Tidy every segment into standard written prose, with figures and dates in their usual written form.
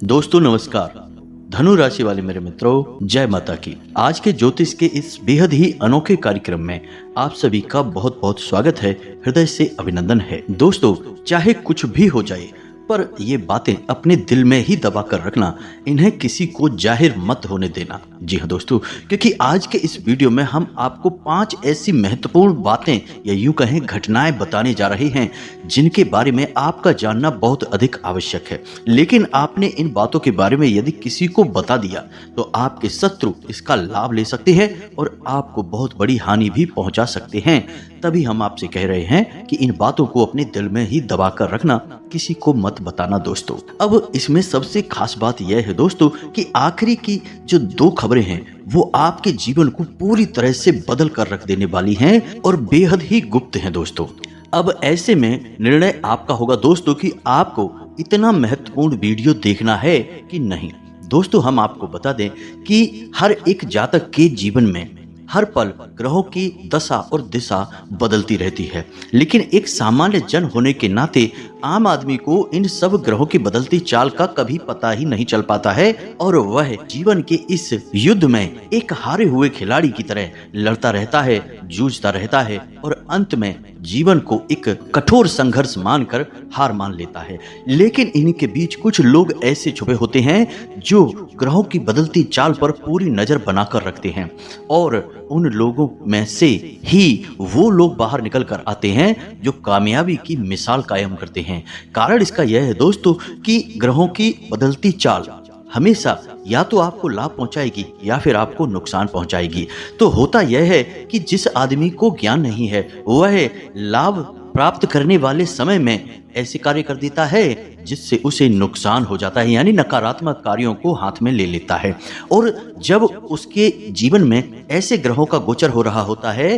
दोस्तों नमस्कार। धनु राशि वाले मेरे मित्रों, जय माता की। आज के ज्योतिष के इस बेहद ही अनोखे कार्यक्रम में आप सभी का बहुत बहुत स्वागत है, हृदय से अभिनंदन है। दोस्तों, चाहे कुछ भी हो जाए पर ये बातें अपने दिल में ही दबा कर रखना, इन्हें किसी को जाहिर मत होने देना। जी हाँ दोस्तों, क्योंकि आज के इस वीडियो में हम आपको 5 ऐसी महत्वपूर्ण बातें या यूं कहें घटनाएं बताने जा रहे हैं जिनके बारे में आपका जानना बहुत अधिक आवश्यक है। लेकिन आपने इन बातों के बारे में यदि किसी को बता दिया तो आपके शत्रु इसका लाभ ले सकते हैं और आपको बहुत बड़ी हानि भी पहुंचा सकते हैं। तभी हम आपसे कह रहे हैं कि इन बातों को अपने दिल में ही दबा कर रखना, किसी को मत बताना दोस्तों। अब इसमें सबसे खास बात यह है दोस्तों कि आखिरी की जो 2 खबरें हैं वो आपके जीवन को पूरी तरह से बदल कर रख देने वाली हैं और बेहद ही गुप्त हैं दोस्तों। अब ऐसे में निर्णय आपका होगा दोस्तों कि आपको इतना महत्वपूर्ण वीडियो देखना है कि नहीं। दोस्तों, हम आपको बता दें कि हर एक जातक के जीवन में हर पल ग्रहों की दशा और दिशा बदलती रहती है, लेकिन एक सामान्य जन होने के नाते आम आदमी को इन सब ग्रहों की बदलती चाल का कभी पता ही नहीं चल पाता है और वह जीवन के इस युद्ध में एक हारे हुए खिलाड़ी की तरह लड़ता रहता है, जूझता रहता है और अंत में जीवन को एक कठोर संघर्ष मानकर हार मान लेता है। लेकिन इनके बीच कुछ लोग ऐसे छुपे होते हैं जो ग्रहों की बदलती चाल पर पूरी नजर बनाकर रखते हैं और उन लोगों में से ही वो लोग बाहर निकल कर आते हैं जो कामयाबी की मिसाल कायम करते हैं। कारण इसका यह है दोस्तों कि ग्रहों की बदलती चाल हमेशा या तो आपको लाभ पहुंचाएगी या फिर आपको नुकसान पहुंचाएगी। तो होता यह है कि जिस आदमी को ज्ञान नहीं है वह लाभ प्राप्त करने वाले समय में ऐसे कार्य कर देता है जिससे उसे नुकसान हो जाता है, यानी नकारात्मक कार्यों को हाथ में ले लेता है। और जब उसके जीवन में ऐसे ग्रहों का गोचर हो रहा होता है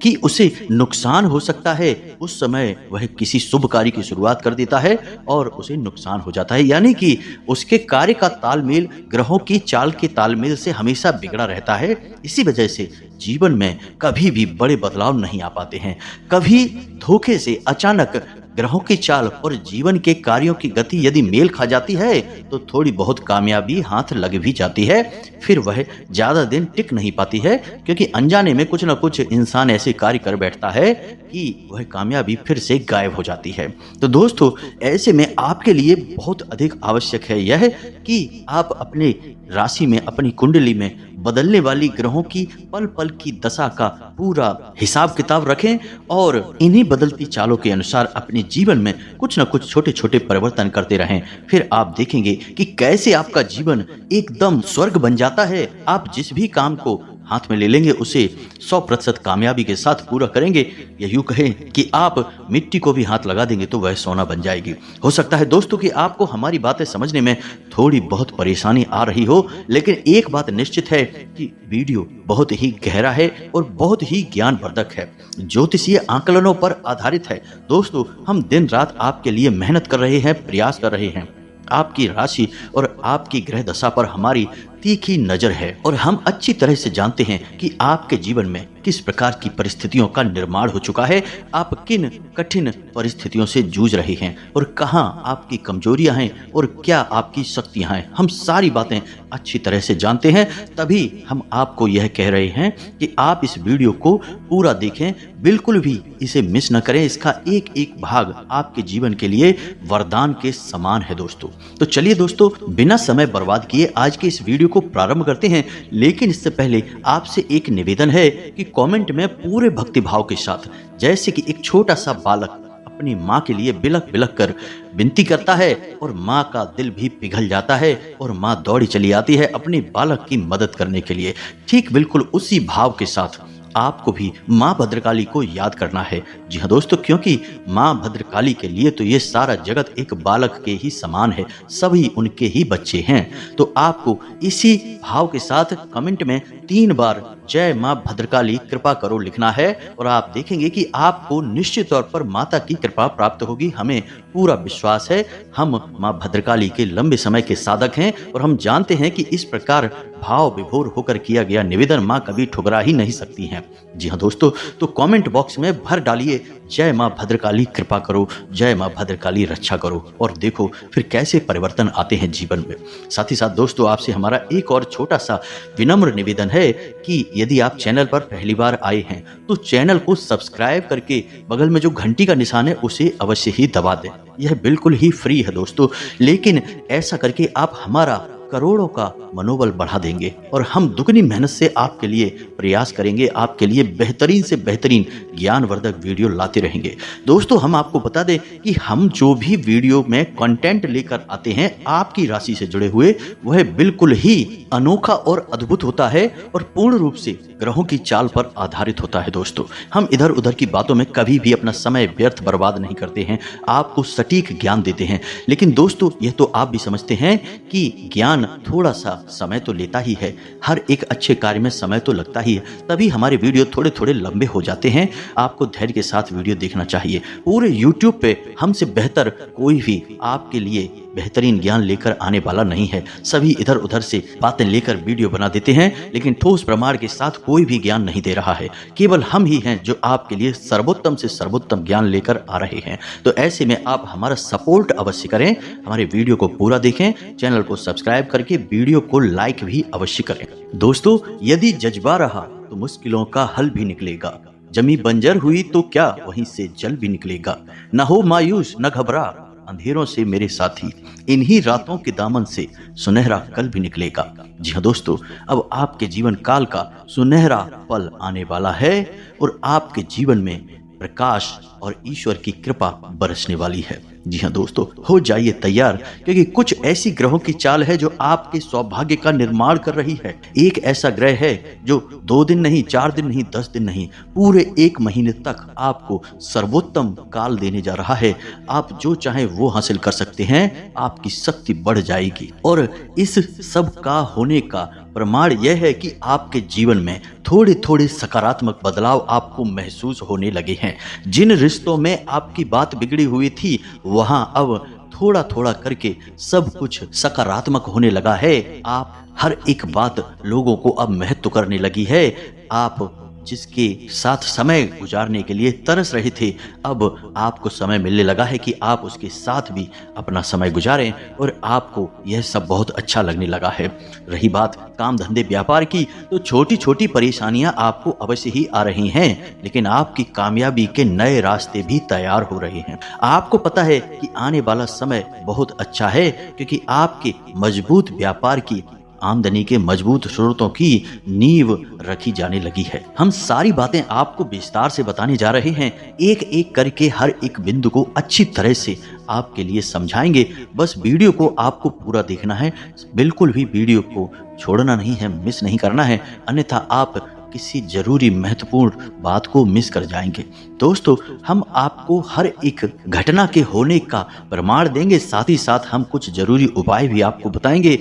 कि उसे नुकसान हो सकता है, उस समय वह किसी शुभ कार्य की शुरुआत कर देता है और उसे नुकसान हो जाता है, यानी कि उसके कार्य का तालमेल ग्रहों की चाल के तालमेल से हमेशा बिगड़ा रहता है। इसी वजह से जीवन में कभी भी बड़े बदलाव नहीं आ पाते हैं। कभी धोखे से अचानक ग्रहों की चाल और जीवन के कार्यों की गति यदि मेल खा जाती है तो थोड़ी बहुत कामयाबी हाथ लग भी जाती है, फिर वह ज्यादा दिन टिक नहीं पाती है, क्योंकि अनजाने में कुछ न कुछ इंसान ऐसे कार्य कर बैठता है कि वह कामयाबी फिर से गायब हो जाती है। तो दोस्तों, ऐसे में आपके लिए बहुत अधिक आवश्यक है यह कि आप अपने राशि में, अपनी कुंडली में बदलने वाली ग्रहों की पल पल की दशा का पूरा हिसाब किताब रखें और इन्हीं बदलती चालों के अनुसार अपने जीवन में कुछ न कुछ छोटे छोटे परिवर्तन करते रहें। फिर आप देखेंगे कि कैसे आपका जीवन एकदम स्वर्ग बन जाता है। आप जिस भी काम को हाथ में ले लेंगे उसे 100% कामयाबी के साथ पूरा करेंगे, या यूं कहें कि आप मिट्टी को भी हाथ लगा देंगे तो वह सोना बन जाएगी। हो सकता है दोस्तों कि आपको हमारी बातें समझने में थोड़ी बहुत परेशानी आ रही हो, लेकिन एक बात निश्चित है कि वीडियो बहुत ही गहरा है और बहुत ही ज्ञानवर्धक है, ज्योतिषीय आकलनों पर आधारित है। दोस्तों, हम दिन रात आपके लिए मेहनत कर रहे हैं, प्रयास कर रहे हैं। आपकी राशि और आपकी ग्रह दशा पर हमारी तीखी नजर है और हम अच्छी तरह से जानते हैं कि आपके जीवन में किस प्रकार की परिस्थितियों का निर्माण हो चुका है, आप किन कठिन परिस्थितियों से जूझ रहे हैं और कहां आपकी कमजोरियां हैं और क्या आपकी शक्तियां हैं। हम सारी बातें अच्छी तरह से जानते हैं, तभी हम आपको यह कह रहे हैं कि आप इस वीडियो को पूरा देखें, बिल्कुल भी इसे मिस न करें। इसका एक एक भाग आपके जीवन के लिए वरदान के समान है दोस्तों। तो चलिए दोस्तों, बिना समय बर्बाद किए आज के इस वीडियो को प्रारंभ करते हैं। लेकिन इससे पहले आपसे एक निवेदन है कि कमेंट में पूरे भक्ति भाव के साथ, जैसे कि एक छोटा सा बालक अपनी माँ के लिए बिलख बिलख कर विनती करता है और माँ का दिल भी पिघल जाता है और माँ दौड़ी चली आती है अपने बालक की मदद करने के लिए, ठीक बिल्कुल उसी भाव के साथ आपको भी माँ भद्रकाली को याद करना है। जी हाँ दोस्तों, क्योंकि माँ भद्रकाली के लिए तो ये सारा जगत एक बालक के ही समान है, सभी उनके ही बच्चे हैं। तो आपको इसी भाव के साथ कमेंट में 3 बार जय माँ भद्रकाली कृपा करो लिखना है और आप देखेंगे कि आपको निश्चित तौर पर माता की कृपा प्राप्त होगी। हमें पूरा विश्वास है, हम माँ भद्रकाली के लंबे समय के साधक हैं और हम जानते हैं कि इस प्रकार भाव विभोर होकर किया गया निवेदन माँ कभी ठुकरा ही नहीं सकती हैं। जी हाँ दोस्तों, तो कमेंट बॉक्स में भर डालिए जय माँ भद्रकाली कृपा करो, जय माँ भद्रकाली रक्षा करो, और देखो फिर कैसे परिवर्तन आते हैं जीवन में। साथ ही साथ दोस्तों, आपसे हमारा एक और छोटा सा विनम्र निवेदन है कि यदि आप चैनल पर पहली बार आए हैं तो चैनल को सब्सक्राइब करके बगल में जो घंटी का निशान है उसे अवश्य ही दबा दें। यह बिल्कुल ही फ्री है दोस्तों, लेकिन ऐसा करके आप हमारा करोड़ों का मनोबल बढ़ा देंगे और हम दुगनी मेहनत से आपके लिए प्रयास करेंगे, आपके लिए बेहतरीन से बेहतरीन ज्ञानवर्धक वीडियो लाते रहेंगे। दोस्तों, हम आपको बता दें कि हम जो भी वीडियो में कंटेंट लेकर आते हैं आपकी राशि से जुड़े हुए, वह बिल्कुल ही अनोखा और अद्भुत होता है और पूर्ण रूप से ग्रहों की चाल पर आधारित होता है। दोस्तों, हम इधर उधर की बातों में कभी भी अपना समय व्यर्थ बर्बाद नहीं करते हैं, आपको सटीक ज्ञान देते हैं। लेकिन दोस्तों, यह तो आप भी समझते हैं कि ज्ञान थोड़ा सा समय तो लेता ही है, हर एक अच्छे कार्य में समय तो लगता ही है, तभी हमारे वीडियो थोड़े थोड़े लंबे हो जाते हैं। आपको धैर्य के साथ वीडियो देखना चाहिए। पूरे YouTube पे हमसे बेहतर कोई भी आपके लिए बेहतरीन ज्ञान लेकर आने वाला नहीं है। सभी इधर उधर से बातें लेकर वीडियो बना देते हैं, लेकिन ठोस प्रमाण के साथ कोई भी ज्ञान नहीं दे रहा है। केवल हम ही हैं जो आपके लिए सर्वोत्तम से सर्वोत्तम ज्ञान लेकर आ रहे हैं। तो ऐसे में आप हमारा सपोर्ट अवश्य करें, हमारे वीडियो को पूरा देखें, चैनल को सब्सक्राइब करके वीडियो को लाइक भी अवश्य करें। दोस्तों, यदि जज्बा रहा तो मुश्किलों का हल भी निकलेगा, जमी बंजर हुई तो क्या वहीं से जल भी निकलेगा। न हो मायूस न घबरा, अंधेरों से मेरे साथी, इन्हीं रातों के दामन से सुनहरा कल भी निकलेगा। जी हाँ दोस्तों, अब आपके जीवन काल का सुनहरा पल आने वाला है और आपके जीवन में प्रकाश और ईश्वर की कृपा बरसने वाली है। जी हाँ दोस्तों, हो जाइए तैयार, क्योंकि कुछ ऐसी ग्रहों की चाल है जो आपके सौभाग्य का निर्माण कर रही है। एक ऐसा ग्रह है जो 2 दिन नहीं, 4 दिन नहीं, 10 दिन नहीं, पूरे 1 महीने तक आपको सर्वोत्तम काल देने जा रहा है। आप जो चाहें वो हासिल कर सकते हैं, आपकी शक्ति बढ़ जाएगी। और इस सब का होने का प्रमाण यह है कि आपके जीवन में थोड़े थोड़े सकारात्मक बदलाव आपको महसूस होने लगे हैं। जिन रिश्तों में आपकी बात बिगड़ी हुई थी, वहां अब थोड़ा थोड़ा करके सब कुछ सकारात्मक होने लगा है। आप हर एक बात लोगों को अब महत्व करने लगी है। आप जिसके साथ समय गुजारने के लिए तरस रहे थे, अब आपको समय मिलने लगा है कि आप उसके साथ भी अपना समय गुजारें और आपको यह सब बहुत अच्छा लगने लगा है। रही बात काम धंधे व्यापार की, तो छोटी छोटी परेशानियां आपको अवश्य ही आ रही हैं, लेकिन आपकी कामयाबी के नए रास्ते भी तैयार हो रहे हैं। आपको पता है कि आने वाला समय बहुत अच्छा है, क्योंकि आपके मजबूत व्यापार की आमदनी के मजबूत स्रोतों की नींव रखी जाने लगी है। हम सारी बातें आपको विस्तार से बताने जा रहे हैं, एक एक करके हर एक बिंदु को अच्छी तरह से आपके लिए समझाएंगे। बस वीडियो को आपको पूरा देखना है, बिल्कुल भी वीडियो को छोड़ना नहीं है, मिस नहीं करना है, अन्यथा आप किसी जरूरी महत्वपूर्ण बात को मिस कर जाएंगे। दोस्तों, हम आपको हर एक घटना के होने का प्रमाण देंगे, साथ ही साथ हम कुछ जरूरी उपाय भी आपको बताएंगे।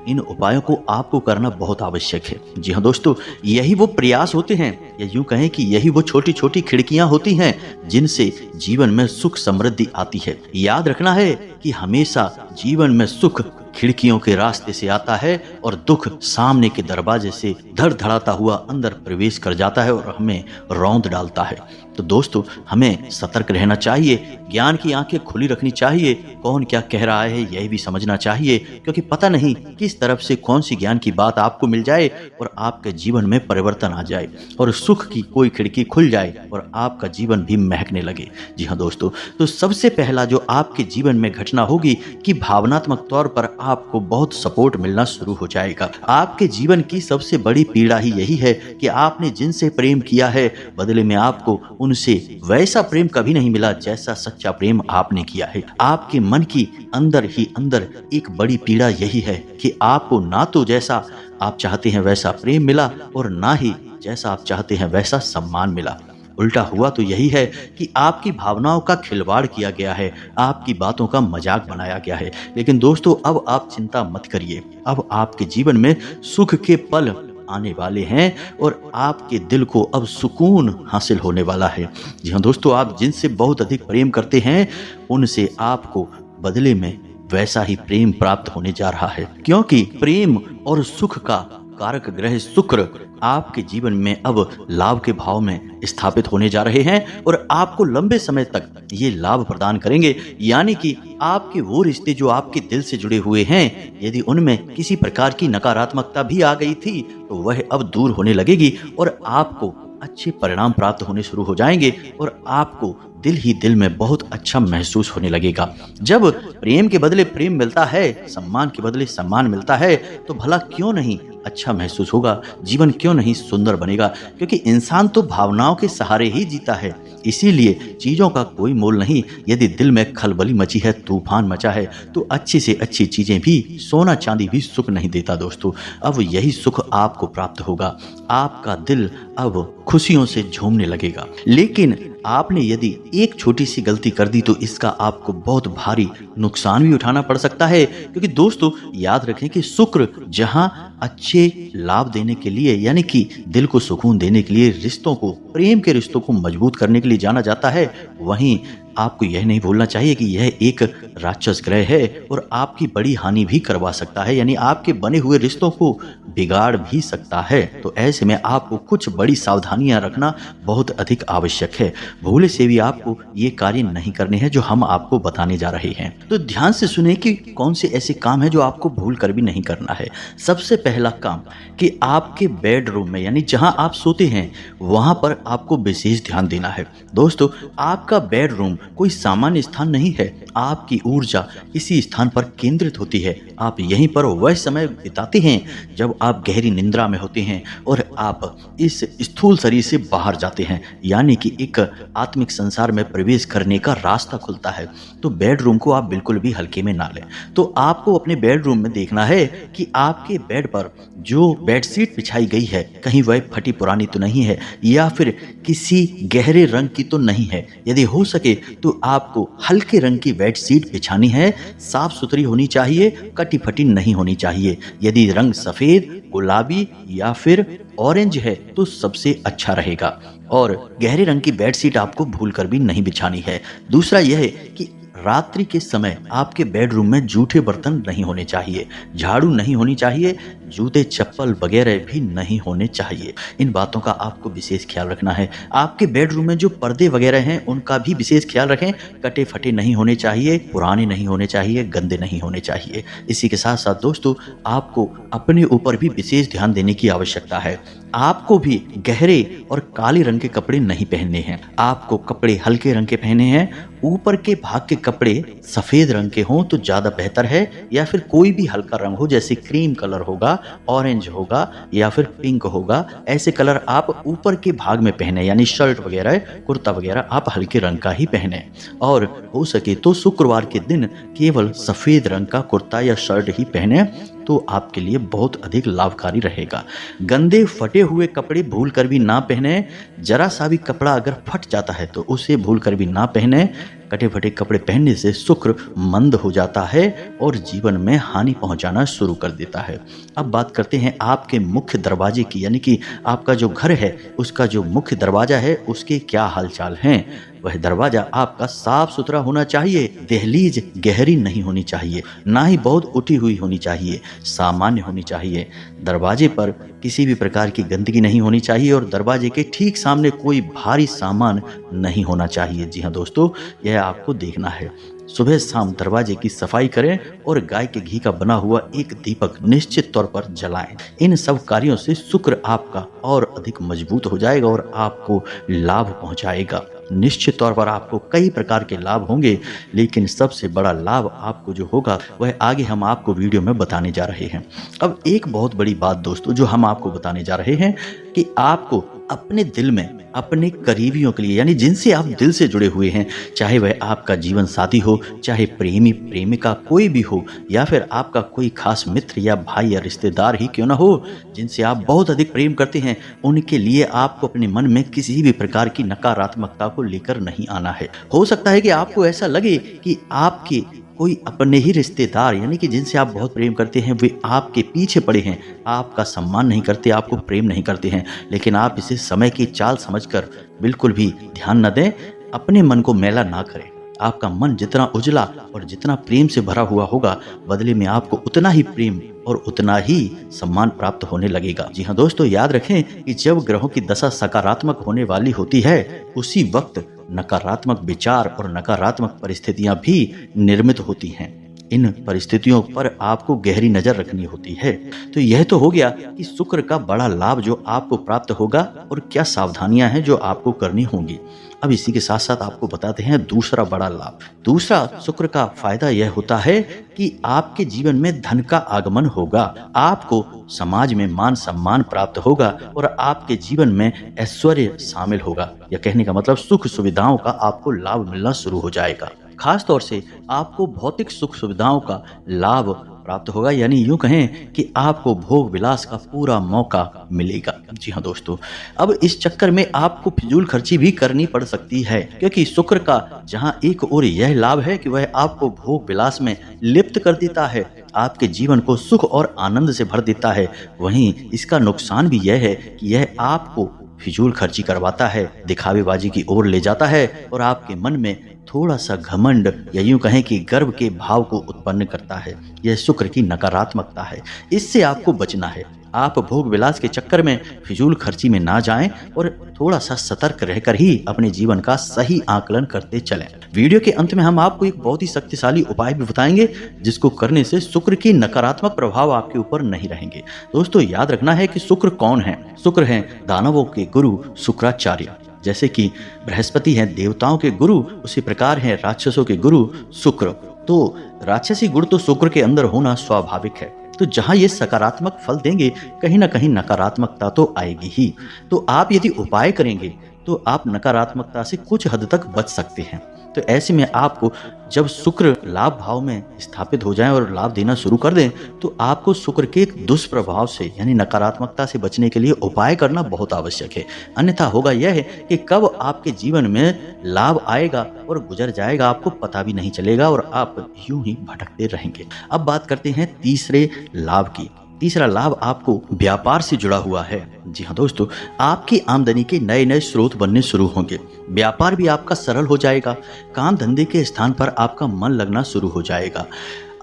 इन उपायों को आपको करना बहुत आवश्यक है। जी हाँ दोस्तों, यही वो प्रयास होते हैं, या यूं कहें कि यही वो छोटी छोटी खिड़कियां होती हैं जिनसे जीवन में सुख समृद्धि आती है। याद रखना है कि हमेशा जीवन में सुख खिड़कियों के रास्ते से आता है और दुख सामने के दरवाजे से धड़धड़ाता हुआ अंदर प्रवेश कर जाता है और हमें रौंद डालता है। तो दोस्तों, हमें सतर्क रहना चाहिए, ज्ञान की आंखें खुली रखनी चाहिए, कौन क्या कह रहा है यह भी समझना चाहिए, क्योंकि पता नहीं किस तरफ से कौन सी ज्ञान की बात आपको मिल जाए और आपके जीवन में परिवर्तन आ जाए और सुख की कोई खिड़की खुल जाए और आपका जीवन भी महकने लगे। जी हाँ दोस्तों, तो सबसे पहला जो आपके जीवन में घटना होगी कि भावनात्मक तौर पर आपको बहुत सपोर्ट मिलना शुरू हो जाएगा। आपके जीवन की सबसे बड़ी पीड़ा ही यही है कि आपने जिनसे प्रेम किया है, बदले में आपको उनसे वैसा प्रेम कभी नहीं मिला जैसा सच्चा प्रेम आपने किया है। आपके मन की अंदर ही अंदर एक बड़ी पीड़ा यही है कि आपको ना तो जैसा आप चाहते हैं वैसा प्रेम मिला और ना ही जैसा आप चाहते हैं वैसा सम्मान मिला। उल्टा हुआ तो यही है कि आपकी भावनाओं का खिलवाड़ किया गया है, आपकी बातों का मजाक बनाया गया है। लेकिन दोस्तों, अब आप चिंता मत करिए, अब आपके जीवन में सुख के पल आने वाले हैं और आपके दिल को अब सुकून हासिल होने वाला है। जी हाँ दोस्तों, आप जिनसे बहुत अधिक प्रेम करते हैं उनसे आपको बदले में वैसा ही प्रेम प्राप्त होने जा रहा है, क्योंकि प्रेम और सुख का कारक ग्रह शुक्र आपके जीवन में अब लाभ के भाव में स्थापित होने जा रहे हैं और आपको लंबे समय तक ये लाभ प्रदान करेंगे। यानी कि आपके वो रिश्ते जो आपके दिल से जुड़े हुए हैं, यदि उनमें किसी प्रकार की नकारात्मकता भी आ गई थी तो वह अब दूर होने लगेगी और आपको अच्छे परिणाम प्राप्त होने शुरू हो जाएंगे और आपको दिल ही दिल में बहुत अच्छा महसूस होने लगेगा। जब प्रेम के बदले प्रेम मिलता है, सम्मान के बदले सम्मान मिलता है, तो भला क्यों नहीं अच्छा महसूस होगा, जीवन क्यों नहीं सुंदर बनेगा, क्योंकि इंसान तो भावनाओं के सहारे ही जीता है। इसीलिए चीजों का कोई मोल नहीं। यदि दिल में खलबली मची है, तूफान मचा है, तो अच्छी से अच्छी चीजें भी, सोना चांदी भी सुख नहीं देता दोस्तों। अब यही सुख आपको प्राप्त होगा, आपका दिल अब खुशियों से झूमने लगेगा। लेकिन आपने यदि एक छोटी सी गलती कर दी तो इसका आपको बहुत भारी नुकसान भी उठाना पड़ सकता है, क्योंकि दोस्तों याद रखें कि शुक्र जहां अच्छे लाभ देने के लिए, यानी कि दिल को सुकून देने के लिए, रिश्तों को, प्रेम के रिश्तों को मजबूत करने के लिए जाना जाता है, वहीं आपको यह नहीं भूलना चाहिए कि यह एक राक्षस ग्रह है और आपकी बड़ी हानि भी करवा सकता है, यानी आपके बने हुए रिश्तों को बिगाड़ भी सकता है। तो ऐसे में आपको कुछ बड़ी सावधानियां रखना बहुत अधिक आवश्यक है। भूले से भी आपको ये कार्य नहीं करने हैं जो हम आपको बताने जा रहे हैं। तो ध्यान से सुने कि कौन से ऐसे काम है जो आपको भूल कर भी नहीं करना है। सबसे पहला काम कि आपके बेडरूम में, यानी जहां आप सोते हैं, वहां पर आपको विशेष ध्यान देना है। दोस्तों, आपका बेडरूम कोई सामान्य स्थान नहीं है। आपकी ऊर्जा इसी स्थान पर केंद्रित होती है। आप यहीं पर वह समय बिताते हैं जब आप गहरी निंद्रा में होते हैं और आप इस स्थूल शरीर से बाहर जाते हैं, यानी कि एक आत्मिक संसार में प्रवेश करने का रास्ता खुलता है। तो बेडरूम को आप बिल्कुल भी हल्के में ना लें। तो आपको अपने बेडरूम में देखना है कि आपके बेड पर जो बेडशीट बिछाई गई है, कहीं वह फटी पुरानी तो नहीं है या फिर किसी गहरे रंग की तो नहीं है। यदि हो सके तो आपको हल्के रंग की बेडशीट बिछानी है। साफ सुथरी होनी चाहिए, कटी फटी नहीं होनी चाहिए। यदि रंग सफेद, गुलाबी या फिर ऑरेंज है तो सबसे अच्छा रहेगा और गहरे रंग की बेडशीट आपको भूलकर भी नहीं बिछानी है। दूसरा यह है कि रात्रि के समय आपके बेडरूम में जूठे बर्तन नहीं होने चाहिए, झाड़ू नहीं होनी चाहिए, जूते चप्पल वगैरह भी नहीं होने चाहिए। इन बातों का आपको विशेष ख्याल रखना है। आपके बेडरूम में जो पर्दे वगैरह हैं उनका भी विशेष ख्याल रखें। कटे फटे नहीं होने चाहिए, पुराने नहीं होने चाहिए, गंदे नहीं होने चाहिए। इसी के साथ साथ दोस्तों, आपको अपने ऊपर भी विशेष ध्यान देने की आवश्यकता है। आपको भी गहरे और काले रंग के कपड़े नहीं पहनने हैं। आपको कपड़े हल्के रंग के पहने हैं। ऊपर के भाग के कपड़े सफेद रंग के हों तो ज्यादा बेहतर है, या फिर कोई भी हल्का रंग हो, जैसे क्रीम कलर होगा, ऑरेंज होगा या फिर पिंक होगा। ऐसे कलर आप ऊपर के भाग में पहने, यानी शर्ट वगैरह, कुर्ता वगैरह आप हल्के रंग का ही पहने। और हो सके तो शुक्रवार के दिन केवल सफेद रंग का कुर्ता या शर्ट ही पहने, तो आपके लिए बहुत अधिक लाभकारी रहेगा। गंदे फटे हुए कपड़े भूल कर भी ना पहने। जरा सा भी कपड़ा अगर फट जाता है तो उसे भूल कर भी ना पहने। कटे फटे कपड़े पहनने से शुक्र मंद हो जाता है और जीवन में हानि पहुंचाना शुरू कर देता है। अब बात करते हैं आपके मुख्य दरवाजे की, यानी कि आपका जो घर है उसका जो मुख्य दरवाजा है उसके क्या हालचाल हैं। वह दरवाजा आपका साफ सुथरा होना चाहिए। दहलीज गहरी नहीं होनी चाहिए, ना ही बहुत उठी हुई होनी चाहिए, सामान्य होनी चाहिए। दरवाजे पर किसी भी प्रकार की गंदगी नहीं होनी चाहिए और दरवाजे के ठीक सामने कोई भारी सामान नहीं होना चाहिए। जी हाँ दोस्तों, यह आपको देखना है। सुबह शाम दरवाजे की सफाई करें और गाय के घी का बना हुआ एक दीपक निश्चित तौर पर जलाएं। इन सब कार्यों से शुक्र आपका और अधिक मजबूत हो जाएगा और आपको लाभ पहुंचाएगा। निश्चित तौर पर आपको कई प्रकार के लाभ होंगे, लेकिन सबसे बड़ा लाभ आपको जो होगा वह आगे हम आपको वीडियो में बताने जा रहे हैं। अब एक बहुत बड़ी बात दोस्तों जो हम आपको बताने जा रहे हैं कि आपको अपने दिल में अपने करीबियों के लिए, यानी जिनसे आप दिल से जुड़े हुए हैं, चाहे वह आपका जीवन साथी हो, चाहे प्रेमी प्रेमिका कोई भी हो, या फिर आपका कोई खास मित्र या भाई या रिश्तेदार ही क्यों ना हो, जिनसे आप बहुत अधिक प्रेम करते हैं, उनके लिए आपको अपने मन में किसी भी प्रकार की नकारात्मकता को लेकर नहीं आना है। हो सकता है कि आपको ऐसा लगे कि आपके कोई अपने ही रिश्तेदार, यानी कि जिनसे आप बहुत प्रेम करते हैं, वे आपके पीछे पड़े हैं, आपका सम्मान नहीं करते, आपको प्रेम नहीं करते हैं। लेकिन आप इसे समय की चाल समझकर बिल्कुल भी ध्यान न दें, अपने मन को मैला ना करें। आपका मन जितना उजला और जितना प्रेम से भरा हुआ होगा, बदले में आपको उतना ही प्रेम और उतना ही सम्मान प्राप्त होने लगेगा। जी हाँ दोस्तों, याद रखें कि जब ग्रहों की दशा सकारात्मक होने वाली होती है, उसी वक्त नकारात्मक विचार और नकारात्मक परिस्थितियां भी निर्मित होती हैं। इन परिस्थितियों पर आपको गहरी नजर रखनी होती है। तो यह तो हो गया कि शुक्र का बड़ा लाभ जो आपको प्राप्त होगा और क्या सावधानियां हैं जो आपको करनी होंगी। अब इसी के साथ साथ आपको बताते हैं दूसरा बड़ा लाभ। दूसरा शुक्र का फायदा यह होता है कि आपके जीवन में धन का आगमन होगा, आपको समाज में मान सम्मान प्राप्त होगा और आपके जीवन में ऐश्वर्य शामिल होगा। यह कहने का मतलब सुख सुविधाओं का आपको लाभ मिलना शुरू हो जाएगा। खास तौर से आपको भौतिक सुख सुविधाओं का लाभ प्राप्त होगा, यानी यूं कहें कि आपको भोग विलास का पूरा मौका मिलेगा। जी हाँ दोस्तों, अब इस चक्कर में आपको फिजूल खर्ची भी करनी पड़ सकती है, क्योंकि शुक्र का जहाँ एक ओर यह लाभ है कि वह आपको भोग विलास में लिप्त कर देता है, आपके जीवन को सुख और आनंद से भर देता है, वहीं इसका नुकसान भी यह है कि यह आपको फिजूल खर्ची करवाता है, दिखावेबाजी की ओर ले जाता है और आपके मन में थोड़ा सा घमंड या यूं कहें कि गर्व के भाव को उत्पन्न करता है। यह शुक्र की नकारात्मकता है, इससे आपको बचना है। आप भोग विलास के चक्कर में फिजूल खर्ची में ना जाएं और थोड़ा सा सतर्क रहकर ही अपने जीवन का सही आकलन करते चलें। वीडियो के अंत में हम आपको एक बहुत ही शक्तिशाली उपाय भी बताएंगे, जिसको करने से शुक्र की नकारात्मक प्रभाव आपके ऊपर नहीं रहेंगे। दोस्तों, याद रखना है कि शुक्र कौन है। शुक्र है दानवों के गुरु शुक्राचार्य। जैसे कि बृहस्पति हैं देवताओं के गुरु, उसी प्रकार हैं राक्षसों के गुरु शुक्र। तो राक्षसी गुण तो शुक्र के अंदर होना स्वाभाविक है। तो जहां ये सकारात्मक फल देंगे, कहीं ना कहीं नकारात्मकता तो आएगी ही। तो आप यदि उपाय करेंगे तो आप नकारात्मकता से कुछ हद तक बच सकते हैं। तो ऐसे में आपको जब शुक्र लाभ भाव में स्थापित हो जाएं और लाभ देना शुरू कर दें, तो आपको शुक्र के दुष्प्रभाव से यानी नकारात्मकता से बचने के लिए उपाय करना बहुत आवश्यक है। अन्यथा होगा यह है कि कब आपके जीवन में लाभ आएगा और गुजर जाएगा, आपको पता भी नहीं चलेगा और आप यूं ही भटकते रहेंगे। अब बात करते हैं तीसरे लाभ की। तीसरा लाभ आपको व्यापार से जुड़ा हुआ है। जी हाँ दोस्तों, आपकी आमदनी के नए नए स्रोत बनने शुरू होंगे। व्यापार भी आपका सरल हो जाएगा। काम धंधे के स्थान पर आपका मन लगना शुरू हो जाएगा।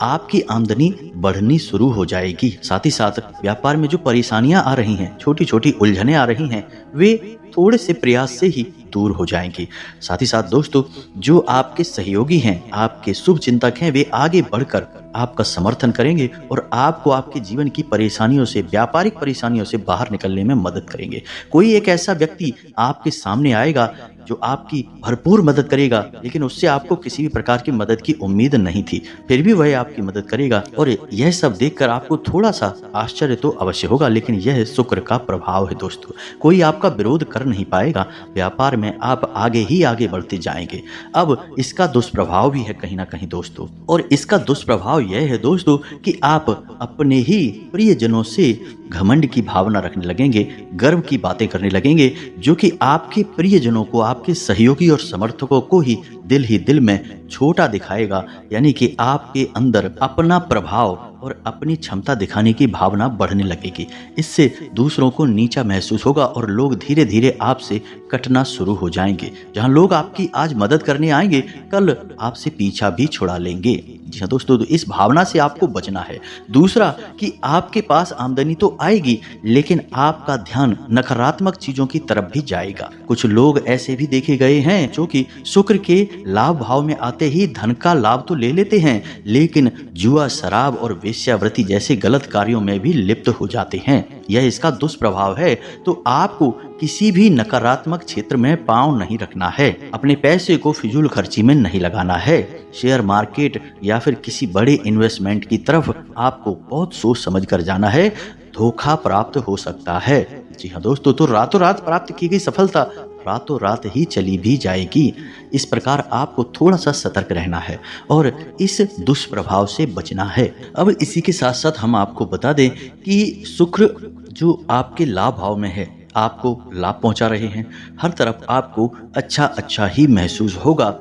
आपकी आमदनी बढ़नी शुरू हो जाएगी। साथ ही साथ व्यापार में जो परेशानियां आ रही हैं, छोटी छोटी उलझनें आ रही हैं, वे थोड़े से प्रयास से ही दूर हो जाएंगी। साथ ही साथ दोस्तों, जो आपके सहयोगी हैं, आपके शुभ चिंतक हैं, वे आगे बढ़कर आपका समर्थन करेंगे और आपको आपके जीवन की परेशानियों से, व्यापारिक परेशानियों से बाहर निकलने में मदद करेंगे। कोई एक ऐसा व्यक्ति आपके सामने आएगा जो आपकी भरपूर मदद करेगा, लेकिन उससे आपको किसी भी प्रकार की मदद की उम्मीद नहीं थी, फिर भी वह आपकी मदद करेगा। और यह सब देखकर आपको थोड़ा सा आश्चर्य तो अवश्य होगा, लेकिन यह शुक्र का प्रभाव है दोस्तों। कोई आपका विरोध कर नहीं पाएगा। व्यापार में आप आगे ही आगे बढ़ते जाएंगे। अब इसका दुष्प्रभाव भी है कहीं ना कहीं दोस्तों, और इसका दुष्प्रभाव यह है दोस्तों कि आप अपने ही प्रियजनों से घमंड की भावना रखने लगेंगे, गर्व की बातें करने लगेंगे, जो कि आपके प्रियजनों को, आपके सहयोगी और समर्थकों को ही दिल में छोटा दिखाएगा। यानी कि आपके अंदर अपना प्रभाव और अपनी क्षमता दिखाने की भावना बढ़ने लगेगी। इससे दूसरों को नीचा महसूस होगा और लोग धीरे धीरे आपसे कटना शुरू हो जाएंगे। जहां लोग आपकी आज मदद करने आएंगे, कल आपसे पीछा भी छुड़ा लेंगे। जी हाँ दोस्तों, तो इस भावना से आपको बचना है। दूसरा कि आपके पास आमदनी तो आएगी, लेकिन आपका ध्यान नकारात्मक चीजों की तरफ भी जाएगा। कुछ लोग ऐसे भी देखे गए हैं जो कि शुक्र के लाभ भाव में आते ही धन का लाभ तो ले लेते हैं, लेकिन जुआ, शराब और वेश्यावृत्ति जैसे गलत कार्यों में भी लिप्त हो जाते हैं। यह इसका दुष्प्रभाव है। तो आपको किसी भी नकारात्मक क्षेत्र में पांव नहीं रखना है। अपने पैसे को फिजूल खर्ची में नहीं लगाना है। शेयर मार्केट या फिर किसी बड़े इन्वेस्टमेंट की तरफ आपको बहुत सोच समझ कर जाना है। धोखा प्राप्त हो सकता है। जी हाँ दोस्तों, तो रातों रात प्राप्त की गई सफलता रातों रात ही चली भी जाएगी। इस प्रकार आपको थोड़ा सा सतर्क रहना है और इस दुष्प्रभाव से बचना है। अब इसी के साथ साथ हम आपको बता दें कि शुक्र जो आपके लाभ भाव में है, आपको लाभ पहुंचा रहे हैं। हर तरफ आपको अच्छा अच्छा ही महसूस होगा,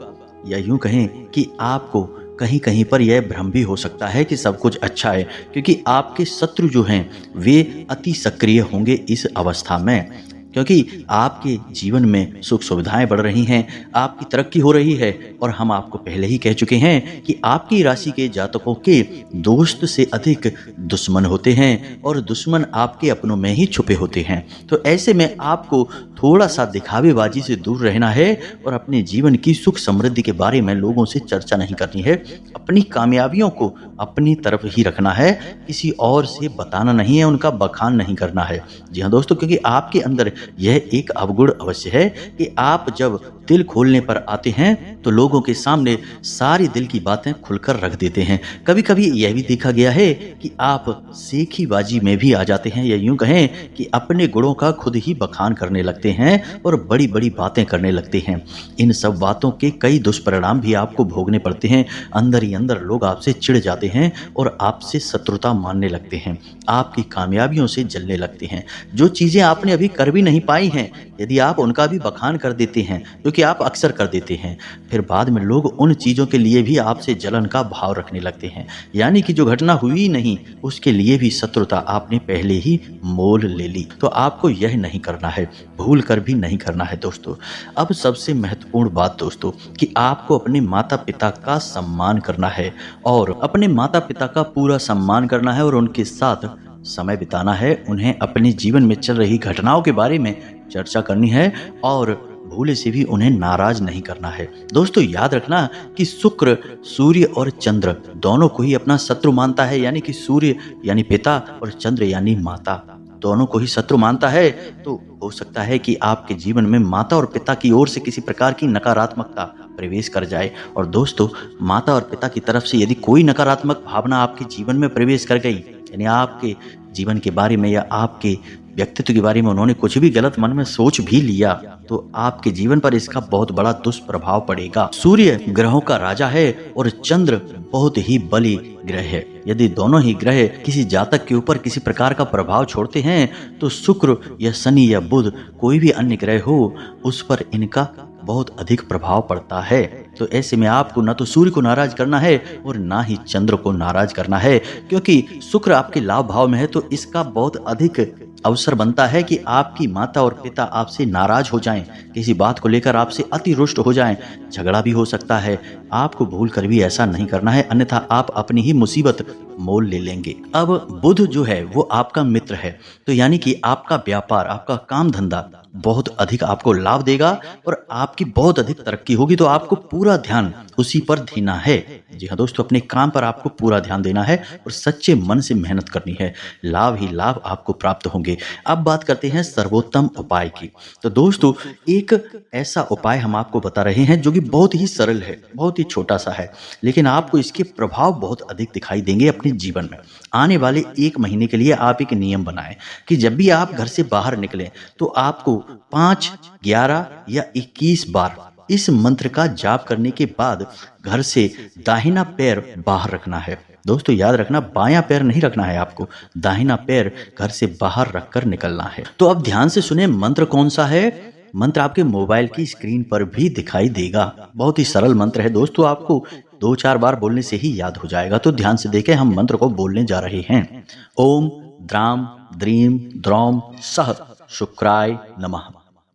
या यूं कहें कि आपको कहीं कहीं पर यह भ्रम भी हो सकता है कि सब कुछ अच्छा है, क्योंकि आपके शत्रु जो हैं वे अति सक्रिय होंगे इस अवस्था में, क्योंकि आपके जीवन में सुख सुविधाएं बढ़ रही हैं, आपकी तरक्की हो रही है। और हम आपको पहले ही कह चुके हैं कि आपकी राशि के जातकों के दोस्त से अधिक दुश्मन होते हैं और दुश्मन आपके अपनों में ही छुपे होते हैं। तो ऐसे में आपको थोड़ा सा दिखावेबाजी से दूर रहना है और अपने जीवन की सुख समृद्धि के बारे में लोगों से चर्चा नहीं करनी है। अपनी कामयाबियों को अपनी तरफ ही रखना है, किसी और से बताना नहीं है, उनका बखान नहीं करना है। जी हाँ दोस्तों, क्योंकि आपके अंदर यह एक अवगुण अवश्य है कि आप जब दिल खोलने पर आते हैं तो लोगों के सामने सारी दिल की बातें खुलकर रख देते हैं। कभी कभी यह भी देखा गया है कि आप सेखीबाजी में भी आ जाते हैं, या यूं कहें कि अपने गुणों का खुद ही बखान करने लगते हैं और बड़ी बड़ी बातें करने लगते हैं। इन सब बातों के कई दुष्परिणाम भी आपको भोगने पड़ते हैं। अंदर ही अंदर लोग आपसे चिढ़ जाते हैं और आपसे शत्रुता मानने लगते हैं, आपकी कामयाबियों से जलने लगते हैं। जो चीजें आपने अभी कर भी नहीं पाई हैं, यदि आप उनका भी बखान कर देते हैं, क्योंकि आप अक्सर कर देते हैं, फिर बाद में लोग उन चीज़ों के लिए भी आपसे जलन का भाव रखने लगते हैं। यानी कि जो घटना हुई नहीं उसके लिए भी शत्रुता आपने पहले ही मोल ले ली। तो आपको यह नहीं करना है, भूल कर भी नहीं करना है दोस्तों। अब सबसे महत्वपूर्ण बात दोस्तों कि आपको अपने माता पिता का सम्मान करना है और अपने माता पिता का पूरा सम्मान करना है और उनके साथ समय बिताना है। उन्हें अपने जीवन में चल रही घटनाओं के बारे में चर्चा करनी है और भूले से भी उन्हें नाराज नहीं करना है। दोस्तों याद रखना कि शुक्र सूर्य और चंद्र दोनों को ही अपना शत्रु मानता है, यानी कि सूर्य यानी पिता और चंद्र यानी माता, दोनों को ही शत्रु मानता है। तो हो सकता है कि आपके जीवन में माता और पिता की ओर से किसी प्रकार की नकारात्मकता प्रवेश कर जाए। और दोस्तों माता और पिता की तरफ से यदि कोई नकारात्मक भावना आपके जीवन में प्रवेश कर गई, यानी आपके जीवन के बारे में या आपके व्यक्तित्व के बारे में उन्होंने कुछ भी गलत मन में सोच भी लिया, तो आपके जीवन पर इसका बहुत बड़ा दुष्प्रभाव पड़ेगा। सूर्य ग्रहों का राजा है और चंद्र बहुत ही बली ग्रह है। यदि दोनों ही ग्रह किसी जातक के ऊपर किसी प्रकार का प्रभाव छोड़ते हैं तो शुक्र या शनि या बुध कोई भी अन्य ग्रह हो उस पर इनका बहुत अधिक प्रभाव पड़ता है। तो ऐसे में आपको न तो सूर्य को नाराज करना है और ना ही चंद्र को नाराज करना है, क्योंकि शुक्र आपके लाभ भाव में है। तो इसका बहुत अधिक अवसर बनता है कि आपकी माता और पिता आपसे नाराज हो जाएं, किसी बात को लेकर आपसे अति रुष्ट हो जाएं, झगड़ा भी हो सकता है। आपको भूल कर भी ऐसा नहीं करना है, अन्यथा आप अपनी ही मुसीबत मोल ले लेंगे। अब बुध जो है वो आपका मित्र है, तो यानी कि आपका व्यापार, आपका काम धंधा बहुत अधिक आपको लाभ देगा और आपकी बहुत अधिक तरक्की होगी। तो आपको पूरा ध्यान उसी पर देना है। जी हाँ दोस्तों, अपने काम पर आपको पूरा ध्यान देना है और सच्चे मन से मेहनत करनी है, लाभ ही लाभ आपको प्राप्त होंगे। अब बात करते हैं सर्वोत्तम उपाय की। तो दोस्तों एक ऐसा उपाय हम आपको बता रहे हैं जो कि बहुत ही सरल है, बहुत ही छोटा सा है, लेकिन आपको इसके प्रभाव बहुत अधिक दिखाई देंगे अपने जीवन में। आने वाले 1 महीने के लिए आप एक नियम बनाएं कि जब भी आप घर से बाहर निकलें तो आपको 5, 11 या 21 बार इस मंत्र का जाप करने के बाद घर से दाहिना पैर बाहर रखना है। दोस्तों याद रखना, बायां पैर नहीं रखना है, आपको दाहिना पैर घर से बाहर रखकर निकलना है। तो अब ध्यान से सुने, मंत्र कौन सा है। मंत्र आपके मोबाइल की स्क्रीन पर भी दिखाई देगा। बहुत ही सरल मंत्र है दोस्तों, आपको 2-4 बार बोलने से ही याद हो जाएगा। तो ध्यान से देखें, हम मंत्र को बोलने जा रहे हैं। ओम द्राम द्रीम द्रौम सह शुक्राय नमः।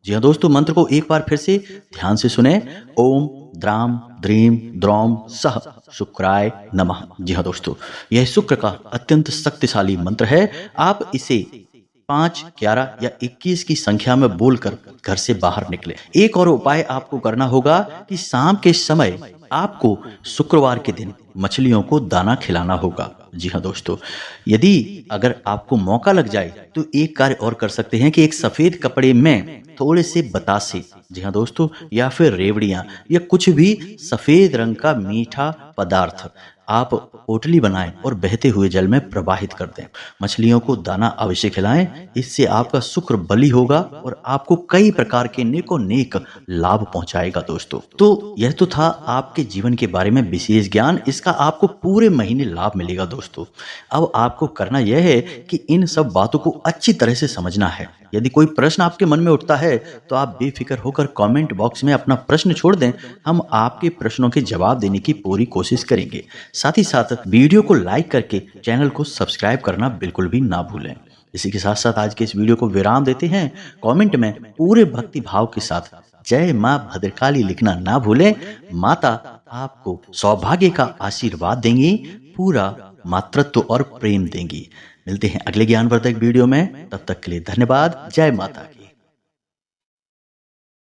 जी हाँ दोस्तों, मंत्र को एक बार फिर से ध्यान से सुने। ओम द्राम द्रीम द्रौम सह शुक्राय नमः। जी हाँ दोस्तों, यह शुक्र का अत्यंत शक्तिशाली मंत्र है। आप इसे 5, 11 या 21 की संख्या में बोलकर घर से बाहर निकले। एक और उपाय आपको करना होगा कि शाम के समय आपको शुक्रवार के दिन मछलियों को दाना खिलाना होगा। जी हाँ दोस्तों, यदि अगर आपको मौका लग जाए तो एक कार्य और कर सकते हैं कि एक सफेद कपड़े में थोड़े से बतासे, जी हाँ दोस्तों, या फिर रेवड़ियाँ या कुछ भी सफेद रंग का मीठा पदार्थ आप पोटली बनाएं और बहते हुए जल में प्रवाहित कर दें। मछलियों को दाना अवश्य खिलाएं, इससे आपका शुक्र बली होगा और आपको कई प्रकार के नेको नेक लाभ पहुंचाएगा दोस्तों। तो यह तो था आपके जीवन के बारे में विशेष ज्ञान, इसका आपको पूरे महीने लाभ मिलेगा दोस्तों। अब आपको करना यह है कि इन सब बातों को अच्छी तरह से समझना है। यदि कोई प्रश्न आपके मन में उठता है तो आप बेफिक्र होकर कमेंट बॉक्स में अपना प्रश्न छोड़ दें, हम आपके प्रश्नों के जवाब देने की पूरी कोशिश करेंगे। साथ ही साथ वीडियो को लाइक करके चैनल को सब्सक्राइब करना बिल्कुल भी ना भूलें। इसी के साथ साथ आज के इस वीडियो को विराम देते हैं। कमेंट में पूरे भक्ति भाव के साथ जय मां भद्रकाली लिखना ना भूलें। माता आपको सौभाग्य का आशीर्वाद देंगी, पूरा मातृत्व और प्रेम देंगी। मिलते हैं अगले ज्ञानवर्धक वीडियो में, तब तक के लिए धन्यवाद। जय माता की।